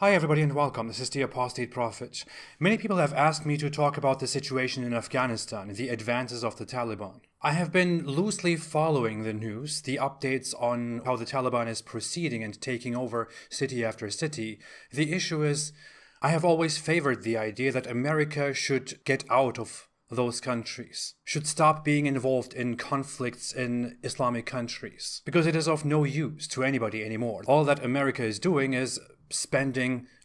Hi everybody and welcome, this is the Apostate Prophet. Many people have asked me to talk about the situation in Afghanistan and the advances of the Taliban. I have been loosely following the news, the updates on how the Taliban is proceeding and taking over city after city. The issue is, I have always favored the idea that America should get out of those countries, should stop being involved in conflicts in Islamic countries, because it is of no use to anybody anymore. All that America is doing is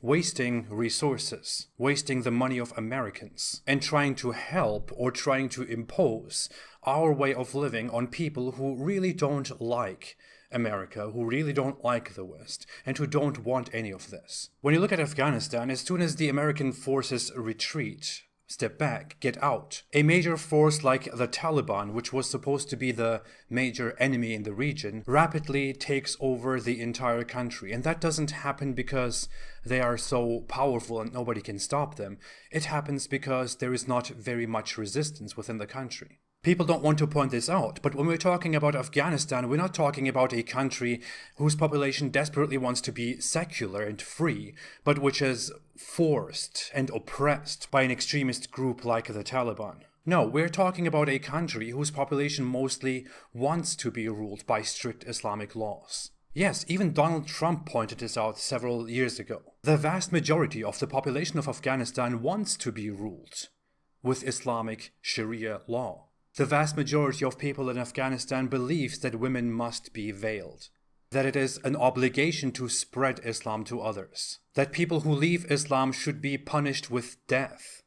wasting resources, wasting the money of Americans, and trying to help or trying to impose our way of living on people who really don't like America, who really don't like the West, and who don't want any of this. When you look at Afghanistan, as soon as the American forces retreat, step back, get out, a major force like the Taliban, which was supposed to be the major enemy in the region, rapidly takes over the entire country. And that doesn't happen because they are so powerful and nobody can stop them. It happens because there is not very much resistance within the country. People don't want to point this out, but when we're talking about Afghanistan, we're not talking about a country whose population desperately wants to be secular and free, but which is forced and oppressed by an extremist group like the Taliban. No, we're talking about a country whose population mostly wants to be ruled by strict Islamic laws. Yes, even Donald Trump pointed this out several years ago. The vast majority of the population of Afghanistan wants to be ruled with Islamic Sharia law. The vast majority of people in Afghanistan believes that women must be veiled, that it is an obligation to spread Islam to others, that people who leave Islam should be punished with death,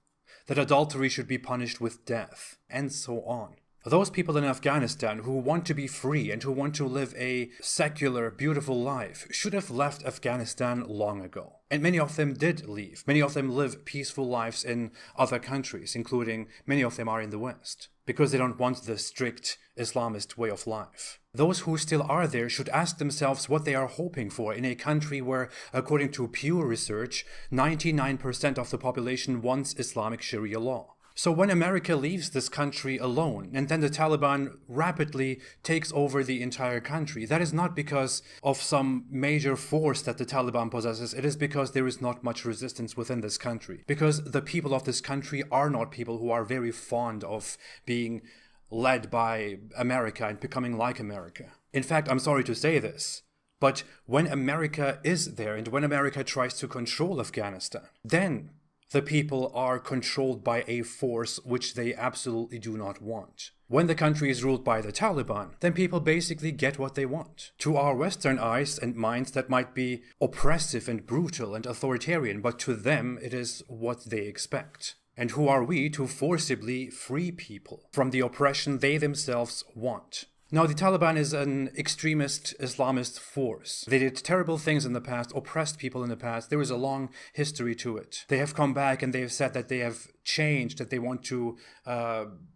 that adultery should be punished with death, and so on. Those people in Afghanistan who want to be free and who want to live a secular, beautiful life should have left Afghanistan long ago. And many of them did leave. Many of them live peaceful lives in other countries, including many of them are in the West, because they don't want the strict Islamist way of life. Those who still are there should ask themselves what they are hoping for in a country where, according to Pew Research, 99% of the population wants Islamic Sharia law. So when America leaves this country alone, and then the Taliban rapidly takes over the entire country, that is not because of some major force that the Taliban possesses, it is because there is not much resistance within this country. Because the people of this country are not people who are very fond of being led by America and becoming like America. In fact, I'm sorry to say this, but when America is there and when America tries to control Afghanistan, then the people are controlled by a force which they absolutely do not want. When the country is ruled by the Taliban, then people basically get what they want. To our Western eyes and minds, that might be oppressive and brutal and authoritarian, but to them it is what they expect. And who are we to forcibly free people from the oppression they themselves want? Now, the Taliban is an extremist Islamist force. They did terrible things in the past, oppressed people in the past. There is a long history to it. They have come back and they have said that they have changed, that they want to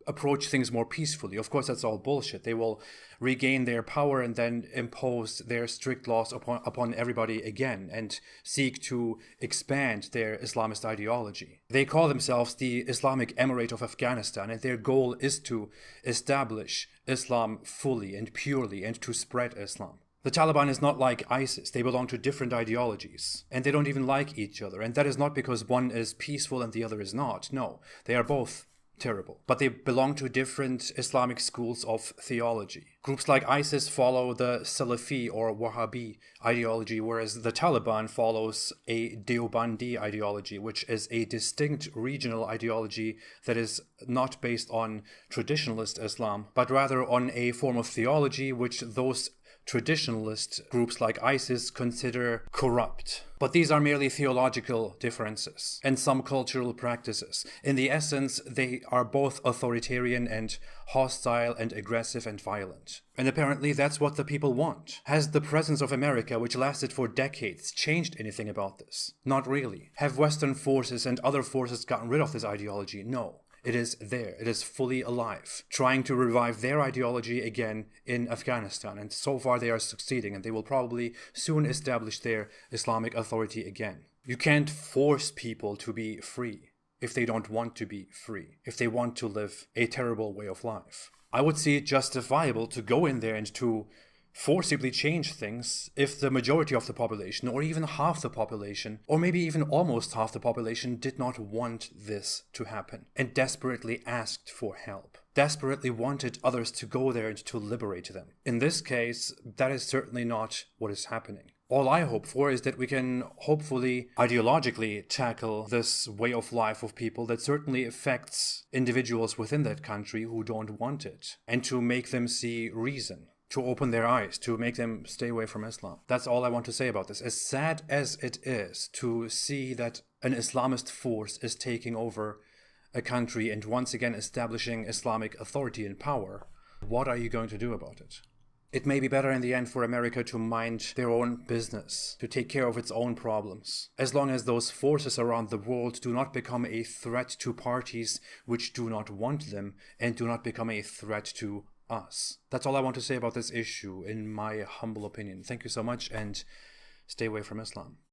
approach things more peacefully. Of course, that's all bullshit. They will regain their power and then impose their strict laws upon everybody again and seek to expand their Islamist ideology. They call themselves the Islamic Emirate of Afghanistan, and their goal is to establish Islam fully and purely and to spread Islam. The Taliban is not like ISIS. They belong to different ideologies, and they don't even like each other. And that is not because one is peaceful and the other is not. No, they are both terrible. But they belong to different Islamic schools of theology. Groups like ISIS follow the Salafi or Wahhabi ideology, whereas the Taliban follows a Deobandi ideology, which is a distinct regional ideology that is not based on traditionalist Islam, but rather on a form of theology which those traditionalist groups like ISIS consider corrupt. But these are merely theological differences and some cultural practices. In the essence, they are both authoritarian and hostile and aggressive and violent. And apparently that's what the people want. Has the presence of America, which lasted for decades, changed anything about this? Not really. Have Western forces and other forces gotten rid of this ideology? No. It is there. It is fully alive, trying to revive their ideology again in Afghanistan. And so far they are succeeding, and they will probably soon establish their Islamic authority again. You can't force people to be free if they don't want to be free, if they want to live a terrible way of life. I would see it justifiable to go in there and to forcibly change things if the majority of the population, or even half the population, or maybe even almost half the population did not want this to happen and desperately asked for help, desperately wanted others to go there and to liberate them. In this case, that is certainly not what is happening. All I hope for is that we can hopefully ideologically tackle this way of life of people that certainly affects individuals within that country who don't want it, and to make them see reason, to open their eyes, to make them stay away from Islam. That's all I want to say about this. As sad as it is to see that an Islamist force is taking over a country and once again establishing Islamic authority and power, what are you going to do about it? It may be better in the end for America to mind their own business, to take care of its own problems, as long as those forces around the world do not become a threat to parties which do not want them and do not become a threat to us. That's all I want to say about this issue, in my humble opinion. Thank you so much, and stay away from Islam.